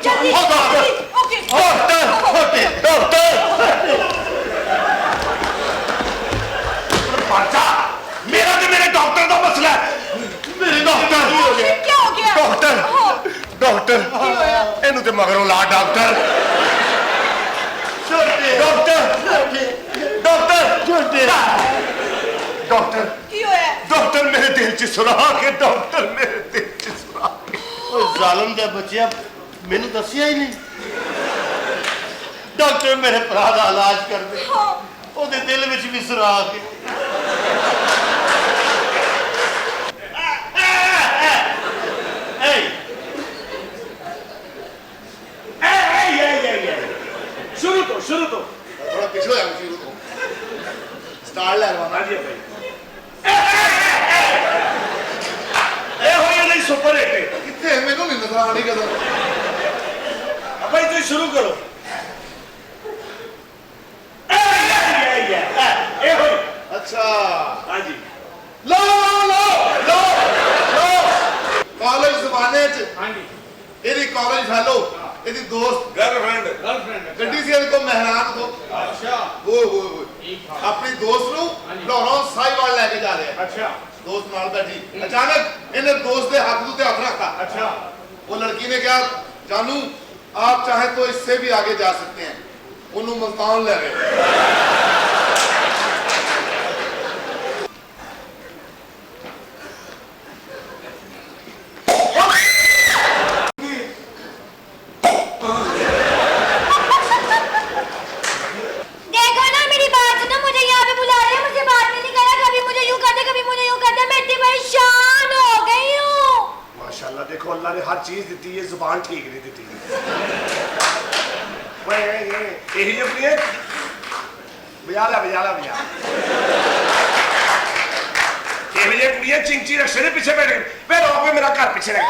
जल्दी okay doctor मेरा तो मेरे डॉक्टर का मसला है मेरे डॉक्टर क्या हो गया डॉक्टर इनू तो मगरों ला डॉक्टर डॉक्टर डॉक्टर मेरे दिल च सुराख है डॉक्टर मेरे दिल च सुराख जालम दे बच्चे मैनू दसिया ही नहीं डॉक्टर मेरे भरा का इलाज कर दे ओदे दिल विच भी सुराख है शुरू तो थोड़ा पीछे हो जाओ शुरू तो स्टार्ट लगवाना जी भाई ए हो या नहीं सुपर हिट कितने मेरे को नहीं नजर आ रही कदम भाई तुम शुरू करो अच्छा हाँ जी लो कॉलेज जमाने च हाँ जी ਇਹਦੀ ਕਾਲਜ ਫੈਲੋ ਇਹਦੀ ਦੋਸਤ गर्लफ्रेंड ਗੱਡੀ ਸੀ ਇਹਦੇ ਕੋ ਮਹਿਰਾਨ ਕੋ अच्छा वो अपनी दोस्त ਨੂੰ ਲਾਹੌਰੋਂ ਸਾਈਵਾਲ ਲੈ ਕੇ ਜਾ ਰਹੇ अच्छा दोस्त ਨਾਲ बैठी अचानक ਇਹਨੇ दोस्त ਦੇ ਹੱਥ ਨੂੰ ਤੇ ਹੱਥ ਰੱਖा अच्छा वो लड़की ने कहा जानू आप चाहे तो इससे भी आगे जा सकते हैं उन्होंने मुल्तान ले गए देखो ना मेरी बात सुनो मुझे यहाँ पे बुला रहे हैं मुझे बात नहीं करा कभी मुझे यूं करते कभी मुझे यूं करते मैं इतनी परेशान हो गई हूँ माशाल्लाह देखो अल्लाह ने हर चीज दी है जुबान ठीक नहीं दी यही जो प्रिय बजा ये कुड़ियां चिंची रक्शे के पीछे बैठ गए मेरा घर पीछे रह